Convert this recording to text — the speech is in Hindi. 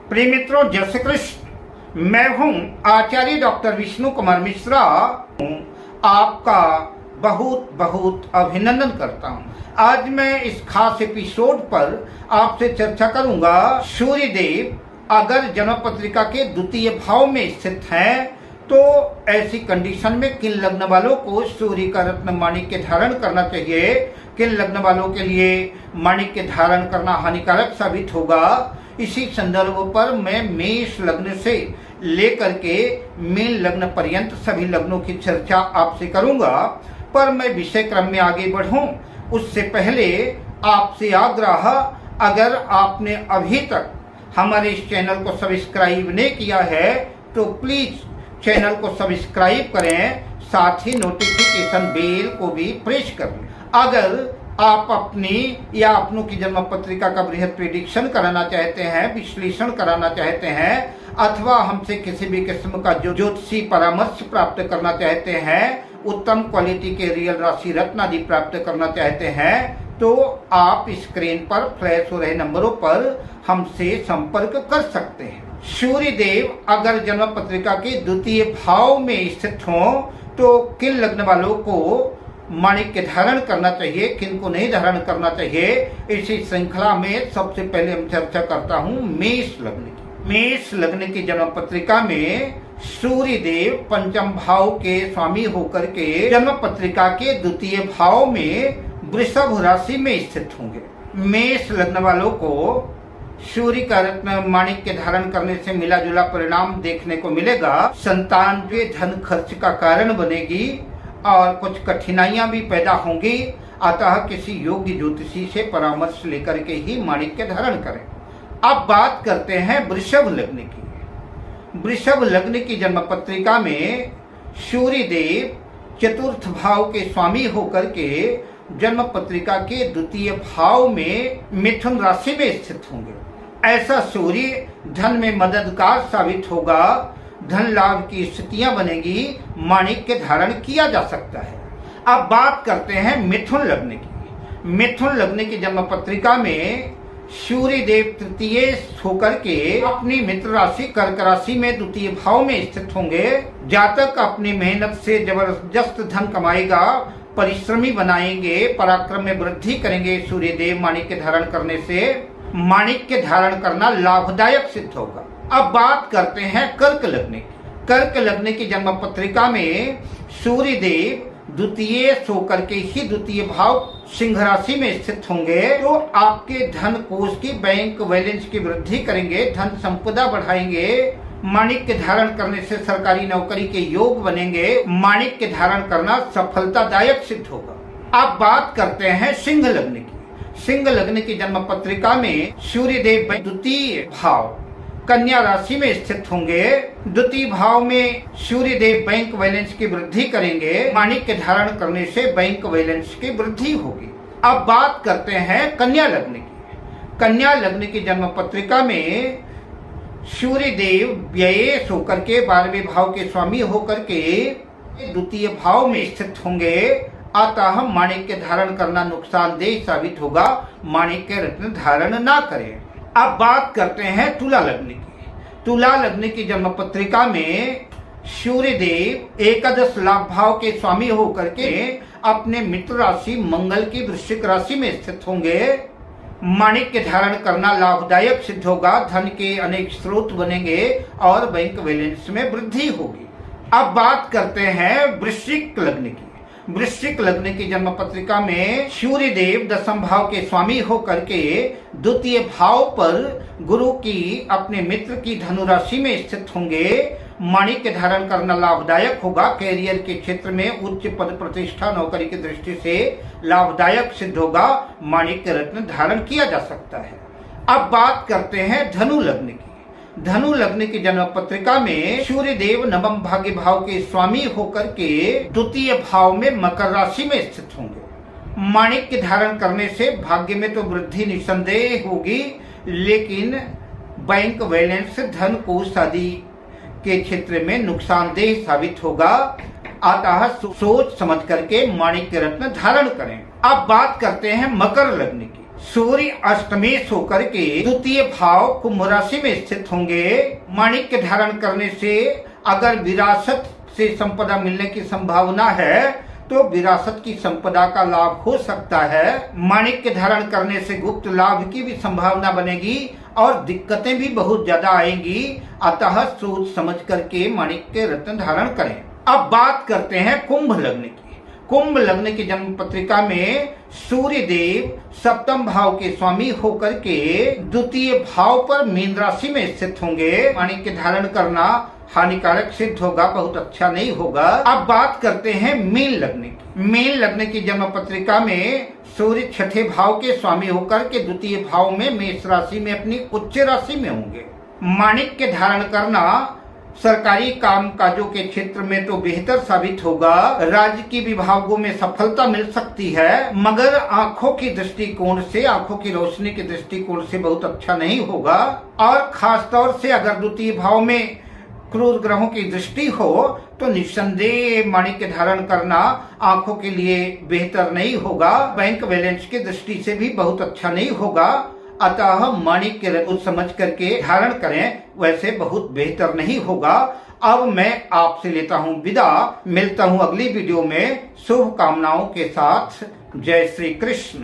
प्रिय मित्रों, जय श्री कृष्ण। मैं हूं आचार्य डॉक्टर विष्णु कुमार मिश्रा। आपका बहुत बहुत अभिनंदन करता हूं। आज मैं इस खास एपिसोड पर आपसे चर्चा करूंगा, सूर्य देव अगर जन्म पत्रिका के द्वितीय भाव में स्थित हैं तो ऐसी कंडीशन में किन लग्न वालों को सूर्य का रत्न माणिक्य धारण करना चाहिए, किन लग्न वालों के लिए माणिक्य धारण करना हानिकारक साबित होगा। इसी संदर्भ पर मैं मेष लग्न से लेकर के मीन लग्न पर्यंत सभी लग्नों की चर्चा आपसे करूंगा। पर मैं विषय क्रम में आगे बढ़ूं उससे पहले आपसे आग्रह, अगर आपने अभी तक हमारे इस चैनल को सब्सक्राइब नहीं किया है तो प्लीज चैनल को सब्सक्राइब करें, साथ ही नोटिफिकेशन बेल को भी प्रेस करें। अगर आप अपनी या अपनों की जन्म पत्रिका का बृहद प्रेडिक्शन कराना चाहते हैं, विश्लेषण कराना चाहते हैं, अथवा हमसे किसी भी किस्म का ज्योतिषी परामर्श प्राप्त करना चाहते हैं, उत्तम क्वालिटी के रियल राशि रत्न आदि प्राप्त करना चाहते हैं, तो आप स्क्रीन पर फ्लैश हो रहे नंबरों पर हमसे संपर्क कर सकते हैं। सूर्य देव अगर जन्म पत्रिका के द्वितीय भाव में स्थित हो तो किन लग्न वालों को माणिक्य धारण करना चाहिए, किन को नहीं धारण करना चाहिए, इसी श्रृंखला में सबसे पहले हम चर्चा करता हूँ मेष लग्न की। मेष लग्न की जन्म पत्रिका में सूर्य देव पंचम भाव के स्वामी होकर के जन्म पत्रिका के द्वितीय भाव में वृषभ राशि में स्थित होंगे। मेष लग्न वालों को सूर्य का रत्न माणिक्य धारण करने से मिला जुला परिणाम देखने को मिलेगा। संतान के धन खर्च का कारण बनेगी और कुछ कठिनाइयां भी पैदा होंगी। अतः किसी योग्य ज्योतिषी से परामर्श लेकर के ही माणिक्य धारण करें। अब बात करते हैं वृषभ लग्न की। वृषभ लग्न की जन्म पत्रिका में सूर्य देव चतुर्थ भाव के स्वामी होकर के जन्म पत्रिका के द्वितीय भाव में मिथुन राशि में स्थित होंगे। ऐसा सूर्य धन में मददगार साबित होगा, धन लाभ की स्थितियां बनेगी, माणिक्य धारण किया जा सकता है। अब बात करते हैं मिथुन लग्न की। मिथुन लग्न की जन्म पत्रिका में सूर्य देव तृतीय होकर के अपनी मित्र राशि कर्क राशि में द्वितीय भाव में स्थित होंगे। जातक अपनी मेहनत से जबरदस्त धन कमाएगा, परिश्रमी बनाएंगे, पराक्रम में वृद्धि करेंगे। सूर्य देव माणिक्य धारण करने से माणिक्य धारण करना लाभदायक सिद्ध होगा। अब बात करते हैं कर्क लग्न की। कर्क लग्न की जन्म पत्रिका में सूर्य देव द्वितीय होकर के ही द्वितीय भाव सिंह राशि में स्थित होंगे, तो आपके धन कोष की बैंक बैलेंस की वृद्धि करेंगे, धन संपदा बढ़ाएंगे। माणिक्य धारण करने से सरकारी नौकरी के योग बनेंगे। माणिक्य धारण करना सफलतादायक सिद्ध होगा। अब बात करते हैं सिंह लग्न की। सिंह लग्न की जन्म पत्रिका में सूर्य देव द्वितीय भाव कन्या राशि में स्थित होंगे। द्वितीय भाव में सूर्य देव बैंक बैलेंस की वृद्धि करेंगे। माणिक्य धारण करने से बैंक बैलेंस की वृद्धि होगी। अब बात करते हैं कन्या लग्न की। कन्या लग्न की जन्म पत्रिका में सूर्य देव व्यय होकर के 12वें भाव के स्वामी होकर के द्वितीय भाव में स्थित होंगे। अतः माणिक्य धारण करना नुकसानदेह साबित होगा, माणिक्य रत्न धारण ना करें। अब बात करते हैं तुला लग्न की। तुला लग्न की जन्म पत्रिका में सूर्य देव एकादश लाभ भाव के स्वामी होकर के अपने मित्र राशि मंगल की वृश्चिक राशि में स्थित होंगे। माणिक्य धारण करना लाभदायक सिद्ध होगा, धन के अनेक स्रोत बनेंगे और बैंक बैलेंस में वृद्धि होगी। अब बात करते हैं वृश्चिक लग्न की। वृश्चिक लग्न की जन्म पत्रिका में सूर्य देव दशम भाव के स्वामी होकर के द्वितीय भाव पर गुरु की अपने मित्र की धनु राशि में स्थित होंगे। माणिक्य धारण करना लाभदायक होगा, कैरियर के क्षेत्र में उच्च पद प्रतिष्ठा नौकरी की दृष्टि से लाभदायक सिद्ध होगा, माणिक्य रत्न धारण किया जा सकता है। अब बात करते हैं धनु लग्न की। धनु लग्न की जन्म पत्रिका में सूर्य देव नवम भाग्य भाव के स्वामी होकर के द्वितीय भाव में मकर राशि में स्थित होंगे। माणिक्य धारण करने से भाग्य में तो वृद्धि निसंदेह होगी, लेकिन बैंक बैलेंस धन कोष आदि के क्षेत्र में नुकसानदेह साबित होगा। अतः सोच समझ करके माणिक्य रत्न धारण करें। अब बात करते हैं मकर लग्न की। सूर्य अष्टमेश होकर के द्वितीय भाव कुंभ राशि में स्थित होंगे। माणिक्य धारण करने से अगर विरासत से संपदा मिलने की संभावना है तो विरासत की संपदा का लाभ हो सकता है। माणिक्य धारण करने से गुप्त लाभ की भी संभावना बनेगी और दिक्कतें भी बहुत ज्यादा आएंगी। अतः सोच समझ करके माणिक्य रत्न धारण करें। अब बात करते हैं कुंभ लग्न की। कुंभ लग्न की जन्म पत्रिका में सूर्य देव सप्तम भाव के स्वामी होकर के द्वितीय भाव पर मीन राशि में स्थित होंगे। माणिक्य धारण करना हानिकारक सिद्ध होगा, बहुत अच्छा नहीं होगा। अब बात करते हैं मीन लग्न की। मीन लग्न की जन्म पत्रिका में सूर्य छठे भाव के स्वामी होकर के द्वितीय भाव में मेष राशि में अपनी उच्च राशि में होंगे। माणिक्य धारण करना सरकारी काम काजों के क्षेत्र में तो बेहतर साबित होगा। राज्य की विभागों में सफलता मिल सकती है, मगर आंखों की दृष्टिकोण से, आंखों की रोशनी के दृष्टिकोण से बहुत अच्छा नहीं होगा। और खास तौर से अगर द्वितीय भाव में क्रूर ग्रहों की दृष्टि हो तो निस्संदेह माणिक्य धारण करना आंखों के लिए बेहतर नहीं होगा। बैंक बैलेंस की दृष्टि से भी बहुत अच्छा नहीं होगा। अतः माणिक्य रत्न समझ करके धारण करें, वैसे बहुत बेहतर नहीं होगा। अब मैं आपसे लेता हूं विदा, मिलता हूं अगली वीडियो में शुभ कामनाओं के साथ। जय श्री कृष्ण।